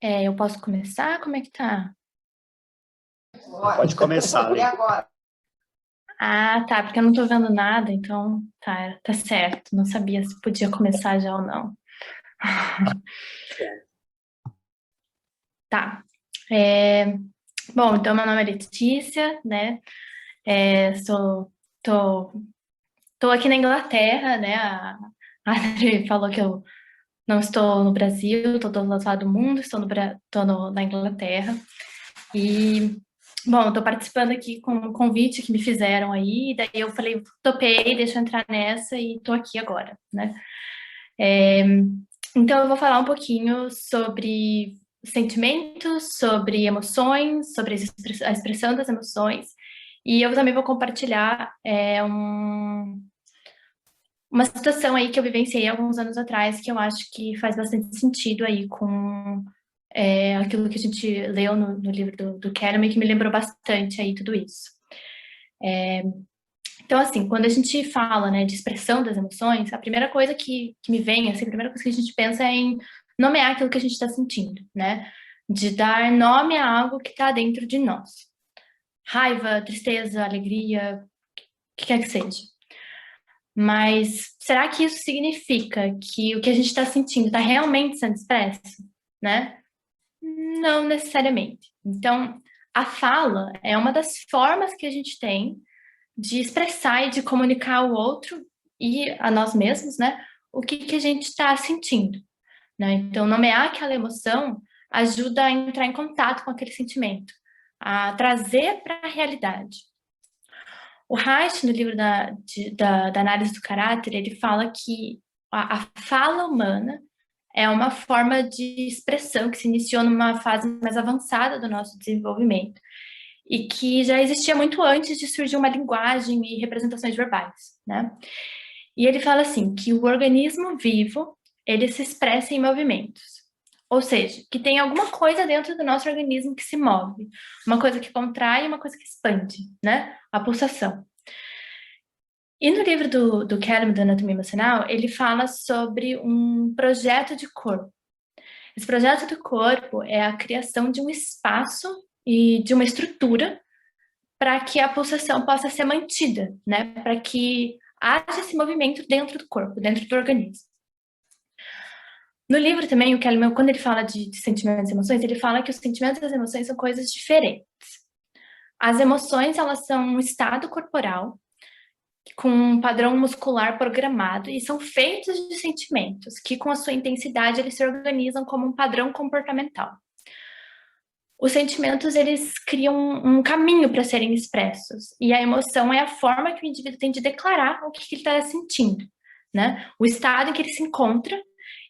Eu posso começar? Como é que tá? Pode começar, Lê. Ah, tá, porque eu não tô vendo nada, então tá certo. Não sabia se podia começar já ou não. Tá. É, bom, então meu nome é Letícia, né? É, sou, tô, tô aqui na Inglaterra, né? A Adri falou que eu não estou no Brasil, tô do outro lado do mundo, na Inglaterra. E, bom, eu tô participando aqui com um convite que me fizeram aí, daí eu falei, topei, deixa eu entrar nessa e tô aqui agora, né? É, então eu vou falar um pouquinho sobre sentimentos, sobre emoções, sobre a expressão das emoções, e eu também vou compartilhar uma situação aí que eu vivenciei alguns anos atrás, que eu acho que faz bastante sentido aí com aquilo que a gente leu no livro do Kahneman, que me lembrou bastante aí tudo isso. Então, assim, quando a gente fala, né, de expressão das emoções, a primeira coisa que me vem, assim, a primeira coisa que a gente pensa é em nomear aquilo que a gente está sentindo, né? De dar nome a algo que está dentro de nós. Raiva, tristeza, alegria, o que quer que seja. Mas será que isso significa que o que a gente está sentindo está realmente sendo expresso, né? Não necessariamente. Então, a fala é uma das formas que a gente tem de expressar e de comunicar ao outro e a nós mesmos, né? O que a gente está sentindo, né? Então, nomear aquela emoção ajuda a entrar em contato com aquele sentimento, a trazer para a realidade. O Reich, no livro da análise do caráter, ele fala que a fala humana é uma forma de expressão que se iniciou numa fase mais avançada do nosso desenvolvimento e que já existia muito antes de surgir uma linguagem e representações verbais, né? E ele fala assim, que o organismo vivo, ele se expressa em movimentos. Ou seja, que tem alguma coisa dentro do nosso organismo que se move. Uma coisa que contrai e uma coisa que expande, né? A pulsação. E no livro do Kahneman, da Anatomia Emocional, ele fala sobre um projeto de corpo. Esse projeto do corpo é a criação de um espaço e de uma estrutura para que a pulsação possa ser mantida, né? Para que haja esse movimento dentro do corpo, dentro do organismo. No livro também, o Kahneman, quando ele fala de sentimentos e emoções, ele fala que os sentimentos e as emoções são coisas diferentes. As emoções, elas são um estado corporal com um padrão muscular programado e são feitos de sentimentos que, com a sua intensidade, eles se organizam como um padrão comportamental. Os sentimentos, eles criam um caminho para serem expressos, e a emoção é a forma que o indivíduo tem de declarar o que ele está sentindo, né? O estado em que ele se encontra,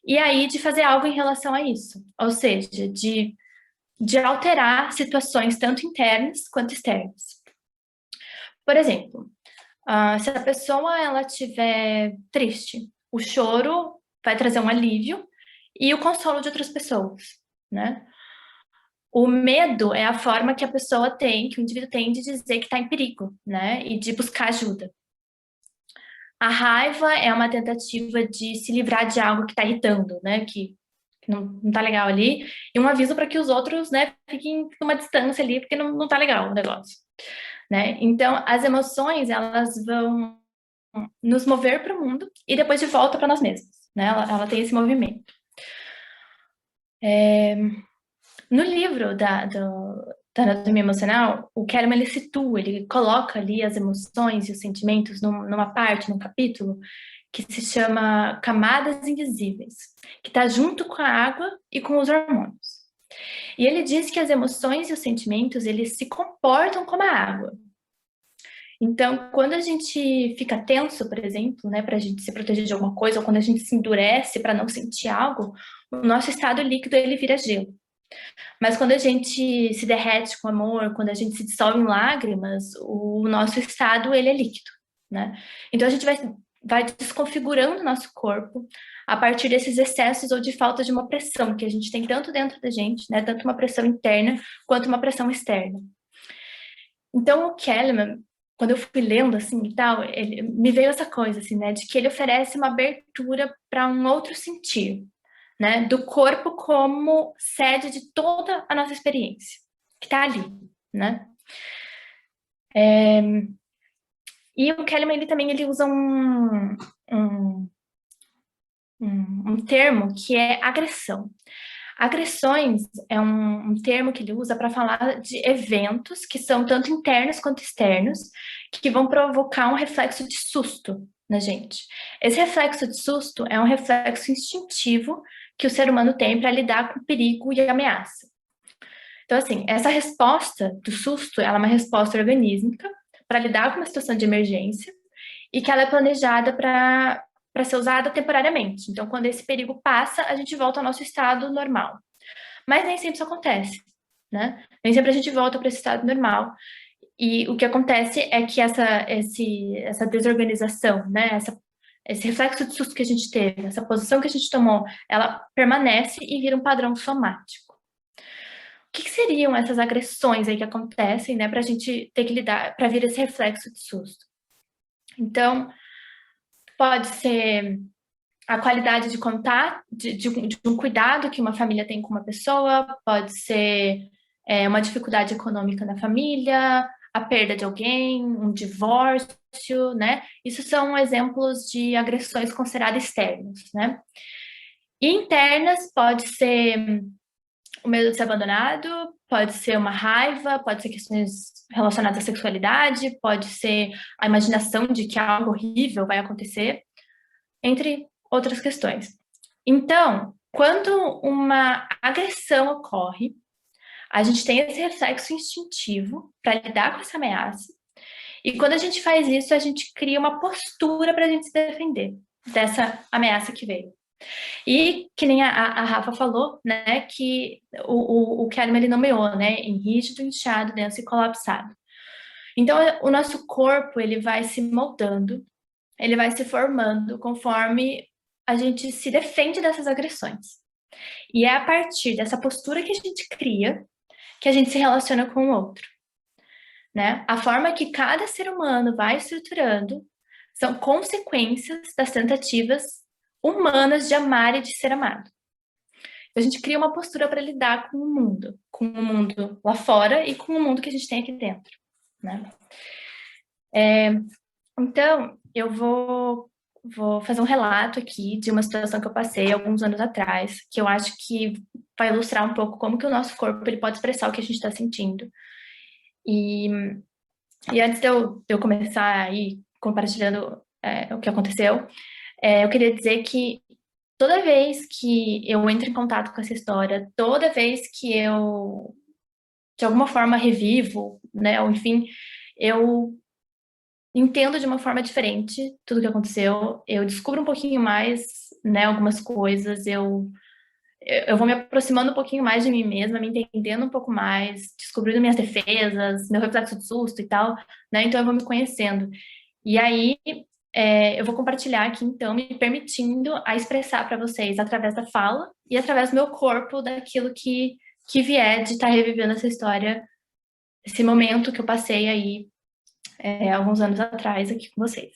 e aí de fazer algo em relação a isso, ou seja, de alterar situações tanto internas quanto externas. Por exemplo, se a pessoa ela estiver triste, o choro vai trazer um alívio e o consolo de outras pessoas, né? O medo é a forma que a pessoa tem, que o indivíduo tem de dizer que está em perigo, né? E de buscar ajuda. A raiva é uma tentativa de se livrar de algo que está irritando, né? Que não tá legal ali. E um aviso para que os outros, né, fiquem numa distância ali, porque não tá legal o negócio, né? Então, as emoções, elas vão nos mover para o mundo e depois de volta para nós mesmos, né? Ela tem esse movimento. No livro da anatomia emocional, o Kahneman ele situa, ele coloca ali as emoções e os sentimentos numa parte, num capítulo, que se chama Camadas Invisíveis, que está junto com a água e com os hormônios. E ele diz que as emoções e os sentimentos, eles se comportam como a água. Então, quando a gente fica tenso, por exemplo, né, para a gente se proteger de alguma coisa, ou quando a gente se endurece para não sentir algo, o nosso estado líquido ele vira gelo. Mas quando a gente se derrete com amor, quando a gente se dissolve em lágrimas, o nosso estado ele é líquido, né? Então a gente vai desconfigurando o nosso corpo a partir desses excessos ou de falta de uma pressão que a gente tem tanto dentro da gente, né? Tanto uma pressão interna quanto uma pressão externa. Então o Kahneman, quando eu fui lendo assim e tal, me veio essa coisa assim, né? De que ele oferece uma abertura para um outro sentir, né? Do corpo como sede de toda a nossa experiência, que está ali, né? E o Kahneman, ele usa um termo que é agressão. Agressões é um termo que ele usa para falar de eventos que são tanto internos quanto externos, que vão provocar um reflexo de susto na gente. Esse reflexo de susto é um reflexo instintivo que o ser humano tem para lidar com perigo e ameaça. Então, assim, essa resposta do susto, ela é uma resposta organísmica para lidar com uma situação de emergência e que ela é planejada para ser usada temporariamente. Então, quando esse perigo passa, a gente volta ao nosso estado normal. Mas nem sempre isso acontece, né? Nem sempre a gente volta para esse estado normal. E o que acontece é que essa desorganização, né? Esse reflexo de susto que a gente teve, essa posição que a gente tomou, ela permanece e vira um padrão somático. O que seriam essas agressões aí que acontecem, né? Para a gente ter que lidar, para vir esse reflexo de susto? Então, pode ser a qualidade de contato, de um cuidado que uma família tem com uma pessoa, pode ser uma dificuldade econômica na família, a perda de alguém, um divórcio, né? Isso são exemplos de agressões consideradas externas, né? E internas pode ser o medo de ser abandonado, pode ser uma raiva, pode ser questões relacionadas à sexualidade, pode ser a imaginação de que algo horrível vai acontecer, entre outras questões. Então, quando uma agressão ocorre, a gente tem esse reflexo instintivo para lidar com essa ameaça. E quando a gente faz isso, a gente cria uma postura para a gente se defender dessa ameaça que veio. E que nem a Rafa falou, né, que o Kahneman ele nomeou, né, em rígido, inchado, denso e colapsado. Então, o nosso corpo ele vai se moldando, ele vai se formando conforme a gente se defende dessas agressões. E é a partir dessa postura que a gente cria que a gente se relaciona com o outro, né? A forma que cada ser humano vai estruturando são consequências das tentativas humanas de amar e de ser amado. A gente cria uma postura para lidar com o mundo lá fora e com o mundo que a gente tem aqui dentro, né? Então, eu vou fazer um relato aqui de uma situação que eu passei alguns anos atrás, que eu acho que vai ilustrar um pouco como que o nosso corpo ele pode expressar o que a gente está sentindo. E antes de eu começar aí compartilhando o que aconteceu, eu queria dizer que toda vez que eu entro em contato com essa história, toda vez que eu, de alguma forma, revivo, né, ou enfim, eu entendo de uma forma diferente tudo o que aconteceu, eu descubro um pouquinho mais, né, algumas coisas, eu vou me aproximando um pouquinho mais de mim mesma, me entendendo um pouco mais, descobrindo minhas defesas, meu reflexo de susto e tal, né, então eu vou me conhecendo. E aí, eu vou compartilhar aqui, então, me permitindo a expressar para vocês através da fala e através do meu corpo, daquilo que vier de estar revivendo essa história, esse momento que eu passei aí alguns anos atrás aqui com vocês.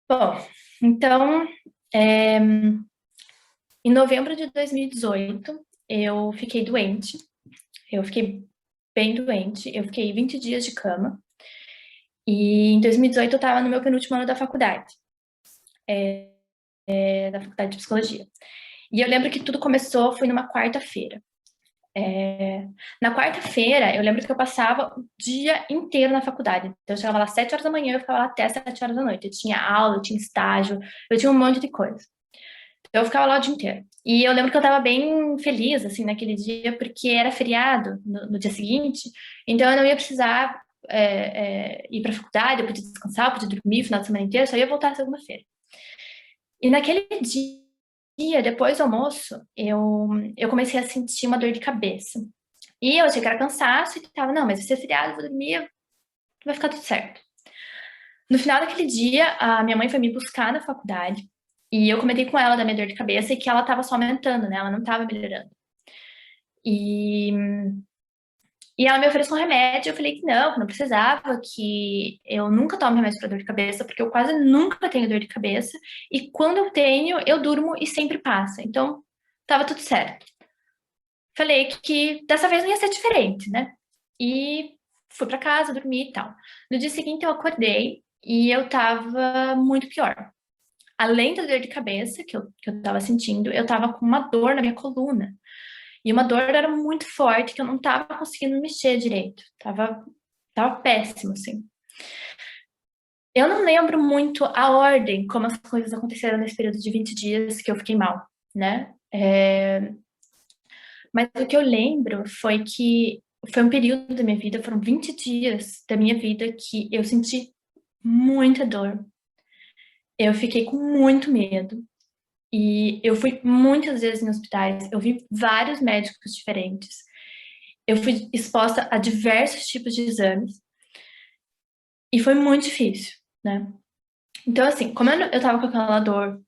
Bom, então, em novembro de 2018, eu fiquei doente, eu fiquei bem doente, eu fiquei 20 dias de cama, e em 2018 eu estava no meu penúltimo ano da faculdade, da faculdade de psicologia. E eu lembro que tudo começou, foi numa quarta-feira. Na quarta-feira, eu lembro que eu passava o dia inteiro na faculdade. Então, eu chegava lá às 7 horas da manhã, eu ficava lá até às 7 horas da noite. Eu tinha aula, eu tinha estágio, eu tinha um monte de coisa. Então, eu ficava lá o dia inteiro. E eu lembro que eu estava bem feliz, assim, naquele dia, porque era feriado no dia seguinte, então eu não ia precisar ir para a faculdade, eu podia descansar, eu podia dormir o final de semana inteiro, só ia voltar segunda-feira. E naquele dia, depois do almoço, eu comecei a sentir uma dor de cabeça. E eu achei que era cansaço e tava, não, mas vai ser feriado, vou dormir, vai ficar tudo certo. No final daquele dia, a minha mãe foi me buscar na faculdade e eu comentei com ela da minha dor de cabeça e que ela tava só aumentando, né? Ela não tava melhorando. E E ela me ofereceu um remédio, eu falei que não precisava, que eu nunca tomo remédio para dor de cabeça, porque eu quase nunca tenho dor de cabeça, e quando eu tenho, eu durmo e sempre passa. Então, tava tudo certo. Falei que dessa vez não ia ser diferente, né? E fui para casa, dormi e tal. No dia seguinte eu acordei e eu tava muito pior. Além da dor de cabeça que eu tava sentindo, eu tava com uma dor na minha coluna. E uma dor era muito forte, que eu não tava conseguindo mexer direito. Tava péssimo, assim. Eu não lembro muito a ordem, como as coisas aconteceram nesse período de 20 dias que eu fiquei mal, né? Mas o que eu lembro foi que foi um período da minha vida, foram 20 dias da minha vida que eu senti muita dor. Eu fiquei com muito medo. E eu fui muitas vezes em hospitais, eu vi vários médicos diferentes. Eu fui exposta a diversos tipos de exames. E foi muito difícil, né? Então, assim, como eu tava com aquela dor,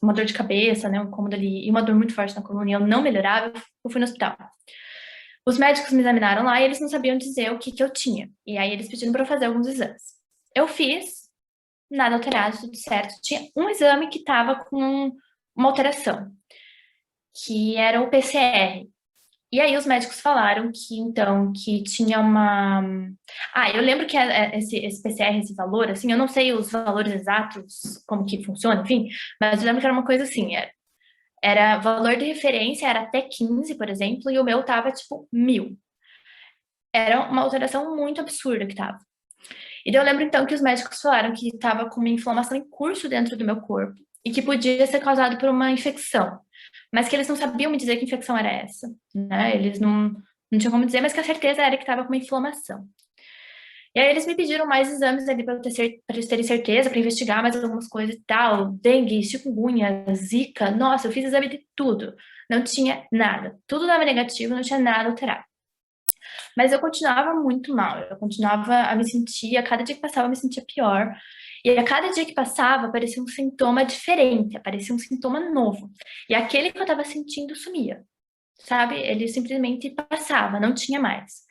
uma dor de cabeça, né, um incômodo ali, e uma dor muito forte na coluna, e eu não melhorava, eu fui no hospital. Os médicos me examinaram lá e eles não sabiam dizer o que que eu tinha. E aí eles pediram para eu fazer alguns exames. Eu fiz, nada alterado, tudo certo. Tinha um exame que tava com uma alteração, que era o PCR. E aí os médicos falaram que então que tinha uma. Ah, eu lembro que esse PCR, esse valor, assim, eu não sei os valores exatos, como que funciona, enfim, mas eu lembro que era uma coisa assim, era valor de referência, era até 15, por exemplo, e o meu tava tipo 1.000. Era uma alteração muito absurda que tava. E daí eu lembro então que os médicos falaram que estava com uma inflamação em curso dentro do meu corpo e que podia ser causado por uma infecção, mas que eles não sabiam me dizer que infecção era essa, né? Eles não tinham como dizer, mas que a certeza era que estava com uma inflamação. E aí eles me pediram mais exames ali para eles terem certeza, para investigar mais algumas coisas e tal, dengue, chikungunya, zika, nossa, eu fiz exame de tudo. Não tinha nada. Tudo dava negativo, não tinha nada alterado. Mas eu continuava muito mal, eu continuava a me sentir, a cada dia que passava eu me sentia pior. E a cada dia que passava aparecia um sintoma diferente, aparecia um sintoma novo. E aquele que eu estava sentindo sumia, sabe? Ele simplesmente passava, não tinha mais.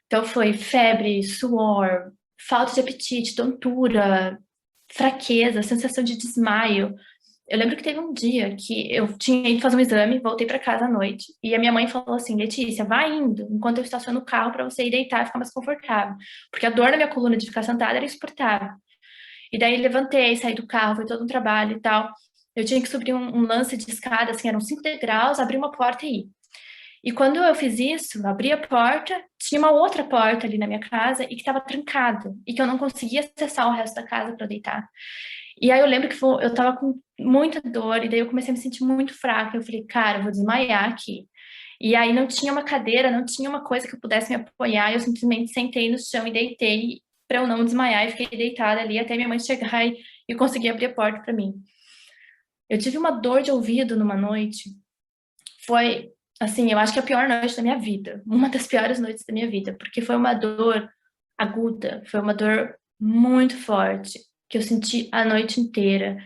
Então foi febre, suor, falta de apetite, tontura, fraqueza, sensação de desmaio. Eu lembro que teve um dia que eu tinha ido fazer um exame, voltei para casa à noite, e a minha mãe falou assim: Letícia, vai indo, enquanto eu estaciono o carro para você ir deitar e ficar mais confortável. Porque a dor na minha coluna de ficar sentada era insuportável. E daí levantei, saí do carro, foi todo um trabalho e tal. Eu tinha que subir um lance de escada, assim, eram 5 degraus, abrir uma porta e ir. E quando eu fiz isso, abri a porta, tinha uma outra porta ali na minha casa e que estava trancada, e que eu não conseguia acessar o resto da casa para deitar. E aí eu lembro que eu tava com muita dor, e daí eu comecei a me sentir muito fraca. Eu falei, cara, eu vou desmaiar aqui. E aí não tinha uma cadeira, não tinha uma coisa que eu pudesse me apoiar, eu simplesmente sentei no chão e deitei para eu não desmaiar e fiquei deitada ali até minha mãe chegar e conseguir abrir a porta para mim. Eu tive uma dor de ouvido numa noite, foi assim, eu acho que a pior noite da minha vida, uma das piores noites da minha vida, porque foi uma dor aguda, foi uma dor muito forte que eu senti a noite inteira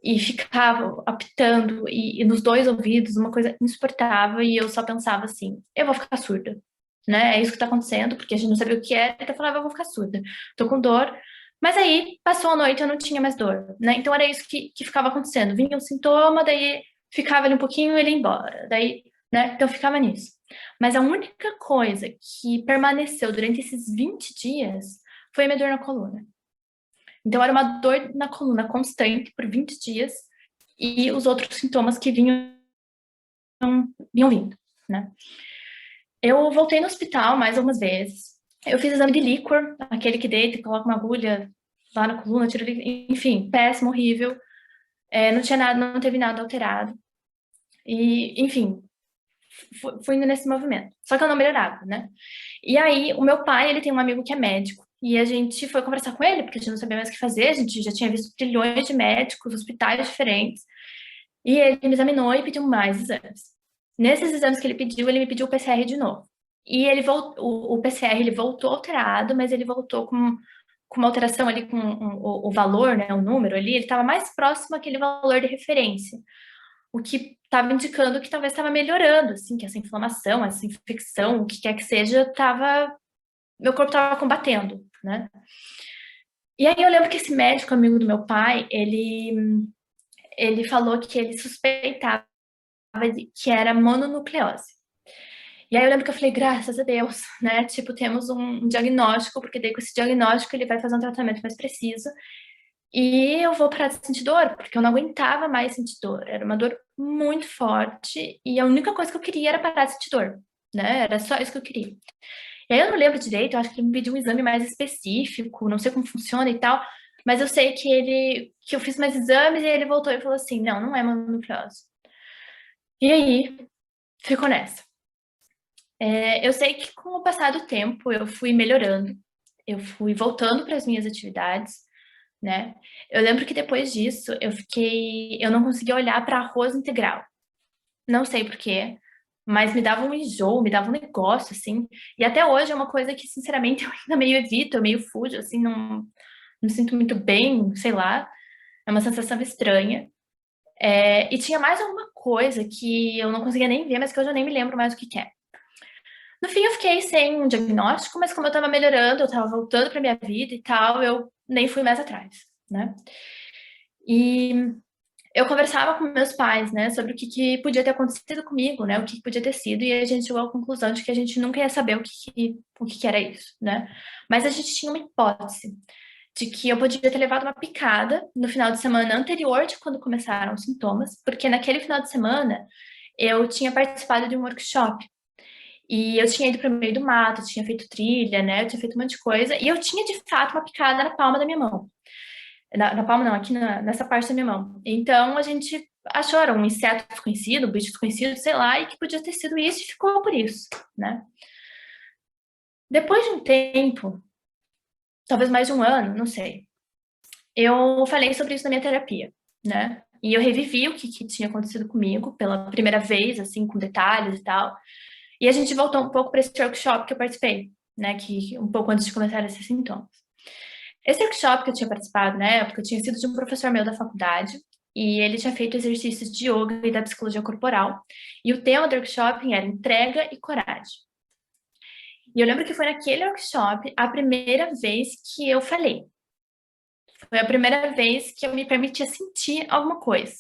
e ficava apitando e nos dois ouvidos, uma coisa insuportável, e eu só pensava assim, eu vou ficar surda, né? É isso que tá acontecendo, porque a gente não sabia o que era, então eu falava, eu vou ficar surda, tô com dor. Mas aí, passou a noite, eu não tinha mais dor, né? Então era isso que ficava acontecendo. Vinha um sintoma, daí ficava ali um pouquinho e ele ia embora. Daí, né? Então ficava nisso. Mas a única coisa que permaneceu durante esses 20 dias foi a minha dor na coluna. Então, era uma dor na coluna constante por 20 dias e os outros sintomas que vinham vindo, né? Eu voltei no hospital mais algumas vezes. Eu fiz exame de líquor, aquele que deita e coloca uma agulha lá na coluna, tira, enfim, péssimo, horrível. Não tinha nada, não teve nada alterado. E, enfim, fui indo nesse movimento. Só que eu não melhorava, né? E aí, o meu pai, ele tem um amigo que é médico. E a gente foi conversar com ele, porque a gente não sabia mais o que fazer. A gente já tinha visto trilhões de médicos, hospitais diferentes. E ele me examinou e pediu mais exames. Nesses exames que ele pediu, ele me pediu o PCR de novo. E ele voltou, o PCR ele voltou alterado, mas ele voltou com uma alteração ali com o valor, né, o número ali, ele estava mais próximo àquele valor de referência. o que estava indicando que talvez estava melhorando, assim, que essa inflamação, essa infecção, o que quer que seja, meu corpo estava combatendo, né? E aí eu lembro que esse médico, amigo do meu pai, ele falou que ele suspeitava que era mononucleose. E aí eu lembro que eu falei, graças a Deus, né? Tipo, temos um diagnóstico, porque daí com esse diagnóstico ele vai fazer um tratamento mais preciso. E eu vou parar de sentir dor, porque eu não aguentava mais sentir dor. Era uma dor muito forte e a única coisa que eu queria era parar de sentir dor, né? Era só isso que eu queria. E aí eu não lembro direito, eu acho que ele me pediu um exame mais específico, não sei como funciona e tal, mas eu sei que eu fiz mais exames e ele voltou e falou assim, não, não é mononucleose. E aí, ficou nessa. Eu sei que com o passar do tempo eu fui melhorando, eu fui voltando para as minhas atividades, né? Eu lembro que depois disso eu não conseguia olhar para arroz integral. Não sei por quê, mas me dava um enjoo, me dava um negócio assim. E até hoje é uma coisa que sinceramente eu ainda meio evito, eu meio fujo, assim, não me sinto muito bem, sei lá. É uma sensação estranha. E tinha mais alguma coisa que eu não conseguia nem ver, mas que eu já nem me lembro mais o que é. No fim, eu fiquei sem um diagnóstico, mas como eu tava melhorando, eu tava voltando pra minha vida e tal, eu nem fui mais atrás, né? E eu conversava com meus pais, né, sobre o que podia ter acontecido comigo, né, o que podia ter sido, e a gente chegou à conclusão de que a gente nunca ia saber o que era isso, né? Mas a gente tinha uma hipótese de que eu podia ter levado uma picada no final de semana anterior de quando começaram os sintomas, porque naquele final de semana eu tinha participado de um workshop. E eu tinha ido para o meio do mato, tinha feito trilha, né? Eu tinha feito um monte de coisa. E eu tinha, de fato, uma picada na palma da minha mão. Na palma não, aqui nessa parte da minha mão. Então, a gente achou, era um inseto desconhecido, um bicho desconhecido, sei lá, e que podia ter sido isso e ficou por isso, né? Depois de um tempo, talvez mais de um ano, não sei, eu falei sobre isso na minha terapia, né? E eu revivi o que tinha acontecido comigo pela primeira vez, assim, com detalhes e tal. E a gente voltou um pouco para esse workshop que eu participei, né? Que um pouco antes de começar esses sintomas. Esse workshop que eu tinha participado na época tinha sido de um professor meu da faculdade, e ele tinha feito exercícios de yoga e da psicologia corporal. E o tema do workshop era entrega e coragem. E eu lembro que foi naquele workshop a primeira vez que eu falei. Foi a primeira vez que eu me permitia sentir alguma coisa.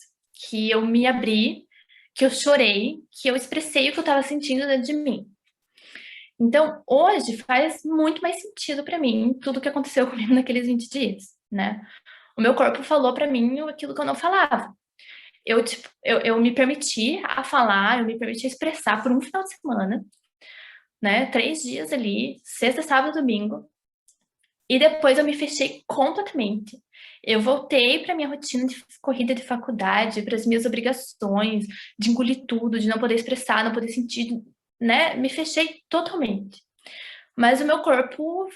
Que eu me abri, que eu chorei, que eu expressei o que eu estava sentindo dentro de mim. Então, hoje faz muito mais sentido para mim tudo o que aconteceu comigo naqueles 20 dias, né? O meu corpo falou para mim aquilo que eu não falava. Eu me permiti a falar, eu me permiti a expressar por um final de semana, né? 3 dias ali, sexta, sábado, domingo. E depois eu me fechei completamente. Eu voltei para minha rotina de corrida de faculdade, para as minhas obrigações, de engolir tudo, de não poder expressar, não poder sentir, né? Me fechei totalmente. Mas o meu corpo,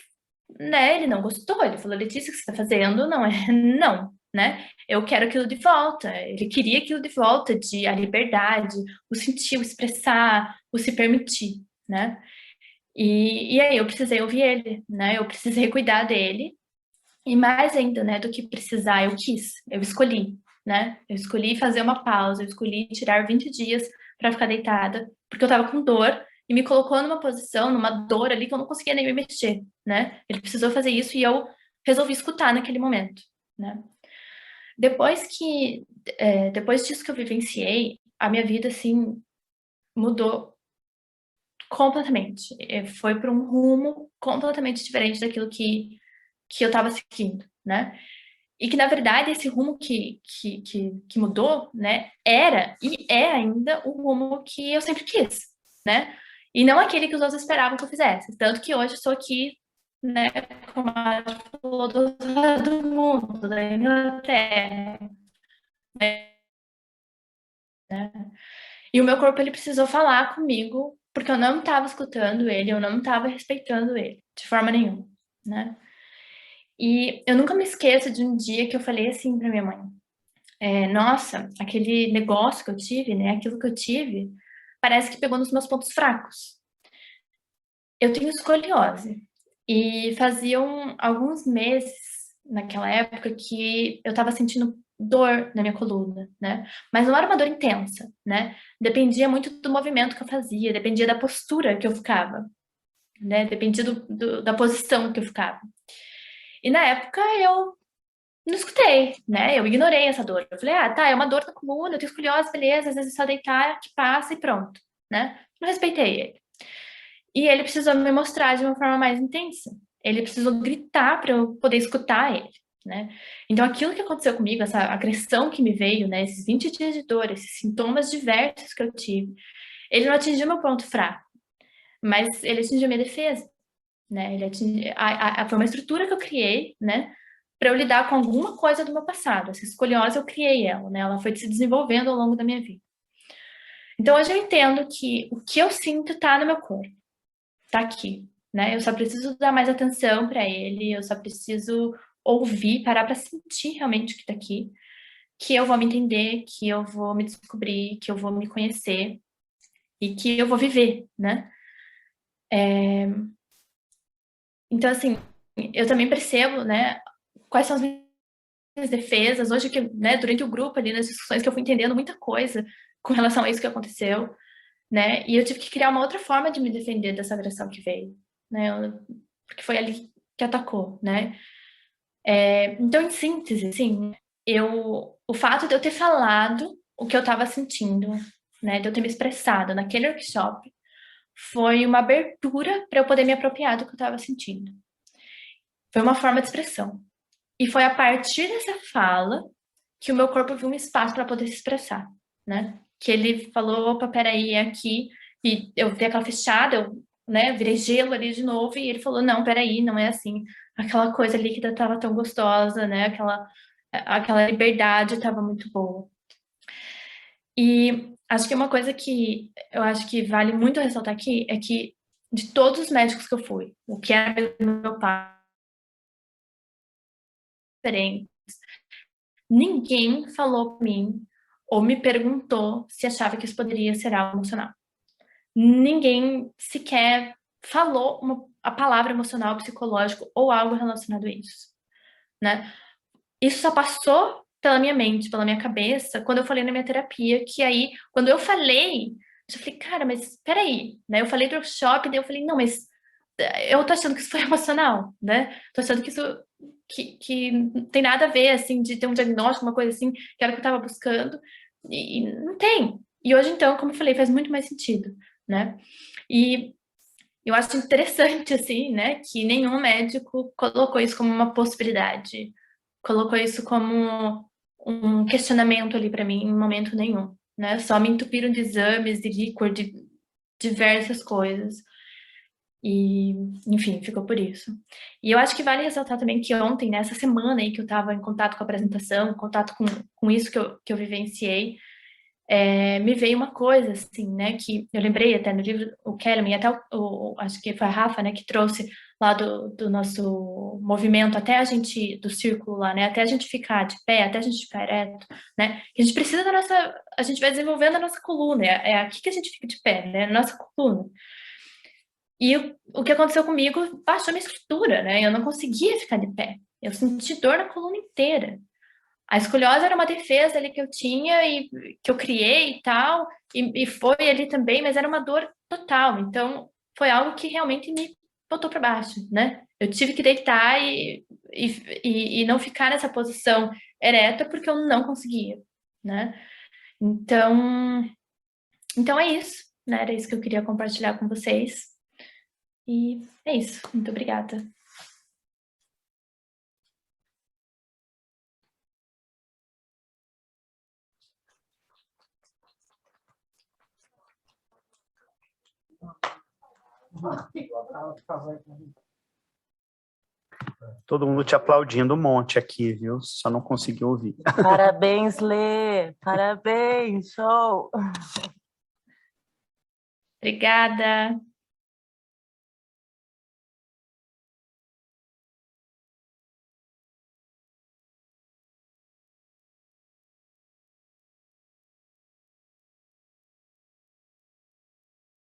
né, ele não gostou. Ele falou, Letícia, o que você está fazendo não é, não, né? Eu quero aquilo de volta. Ele queria aquilo de volta, a liberdade, o sentir, o expressar, o se permitir, né? E aí eu precisei ouvir ele, né? Eu precisei cuidar dele. E mais ainda, né, do que precisar, eu quis, eu escolhi, né? Eu escolhi fazer uma pausa, eu escolhi tirar 20 dias para ficar deitada, porque eu tava com dor e me colocou numa posição, numa dor ali que eu não conseguia nem me mexer, né? Ele precisou fazer isso e eu resolvi escutar naquele momento, né? Depois disso que eu vivenciei, a minha vida, assim, mudou completamente. Foi para um rumo completamente diferente daquilo que eu estava seguindo, né? E que, na verdade, esse rumo que mudou, né, era e é ainda o rumo que eu sempre quis, né? E não aquele que os outros esperavam que eu fizesse. Tanto que hoje eu estou aqui, né, como a falou do outro lado do mundo, da Inglaterra, né? E o meu corpo, ele precisou falar comigo, porque eu não estava escutando ele, eu não estava respeitando ele, de forma nenhuma, né? E eu nunca me esqueço de um dia que eu falei assim para minha mãe: nossa, aquele negócio que eu tive, né? Aquilo que eu tive, parece que pegou nos meus pontos fracos. Eu tenho escoliose. E faziam alguns meses, naquela época que eu estava sentindo dor na minha coluna, né? Mas não era uma dor intensa, né? Dependia muito do movimento que eu fazia, dependia da postura que eu ficava, né? Dependia da posição que eu ficava. E na época eu não escutei, né? Eu ignorei essa dor. Eu falei, ah, tá, é uma dor na coluna, eu tenho escoliose, beleza, às vezes é só deitar que passa e pronto, né? Não respeitei ele. E ele precisou me mostrar de uma forma mais intensa. Ele precisou gritar para eu poder escutar ele, né? Então, aquilo que aconteceu comigo, essa agressão que me veio, né? Esses 20 dias de dor, esses sintomas diversos que eu tive, ele não atingiu meu ponto fraco, mas ele atingiu minha defesa, né? Ele atingiu, foi uma estrutura que eu criei, né? Para eu lidar com alguma coisa do meu passado. Essa escoliose eu criei ela, né? Ela foi se desenvolvendo ao longo da minha vida. Então, hoje eu entendo que o que eu sinto está no meu corpo, está aqui, né? Eu só preciso dar mais atenção para ele, eu só preciso ouvir, parar para sentir realmente o que está aqui, que eu vou me entender, que eu vou me descobrir, que eu vou me conhecer e que eu vou viver, né? Então, assim, eu também percebo, né, quais são as minhas defesas. Hoje, que, né, durante o grupo ali, nas discussões, que eu fui entendendo muita coisa com relação a isso que aconteceu, né? E eu tive que criar uma outra forma de me defender dessa agressão que veio, né? Porque foi ali que atacou, né? Então, em síntese, assim, o fato de eu ter falado o que eu estava sentindo, né? De eu ter me expressado naquele workshop, foi uma abertura para eu poder me apropriar do que eu estava sentindo. Foi uma forma de expressão. E foi a partir dessa fala que o meu corpo viu um espaço para poder se expressar, né? Que ele falou, opa, peraí, é aqui. E eu vi aquela fechada, eu, né, virei gelo ali de novo, e ele falou, não, peraí, não é assim. Aquela coisa ali que estava tão gostosa, né? Aquela liberdade estava muito boa. E acho que uma coisa que eu acho que vale muito ressaltar aqui é que de todos os médicos que eu fui, o que era meu pai, diferente, ninguém falou para mim ou me perguntou se achava que isso poderia ser algo emocional. Ninguém sequer falou a palavra emocional, psicológico ou algo relacionado a isso, né? Isso só passou pela minha mente, pela minha cabeça, quando eu falei na minha terapia, que aí, quando eu falei, eu falei, cara, mas peraí, né? Eu falei do workshop, daí eu falei, não, mas eu tô achando que isso foi emocional, né? Tô achando que isso que não tem nada a ver, assim, de ter um diagnóstico, uma coisa assim, que era o que eu tava buscando, e não tem. E hoje, então, como eu falei, faz muito mais sentido, né? E eu acho interessante, assim, né, que nenhum médico colocou isso como uma possibilidade, colocou isso como um questionamento ali para mim em momento nenhum, né? Só me entupiram de exames, de líquor, de diversas coisas. E, enfim, ficou por isso. E eu acho que vale ressaltar também que ontem, nessa semana aí que eu estava em contato com a apresentação, em contato com isso que eu vivenciei, me veio uma coisa, assim, né, que eu lembrei até no livro, o Kellerman, e até acho que foi a Rafa, né, que trouxe lá do nosso movimento, até a gente, do círculo lá, né, até a gente ficar de pé, até a gente ficar ereto, né, que a gente precisa a gente vai desenvolvendo a nossa coluna, é aqui que a gente fica de pé, né, na nossa coluna. E o que aconteceu comigo baixou minha estrutura, né? Eu não conseguia ficar de pé. Eu senti dor na coluna inteira. A escoliose era uma defesa ali que eu tinha e que eu criei e tal, e foi ali também, mas era uma dor total. Então, foi algo que realmente me botou para baixo, né? Eu tive que deitar e não ficar nessa posição ereta porque eu não conseguia, né? Então é isso, né? Era isso que eu queria compartilhar com vocês. E é isso. Muito obrigada. Todo mundo te aplaudindo um monte aqui, viu? Só não conseguiu ouvir. Parabéns, Lê! Parabéns, show! Obrigada.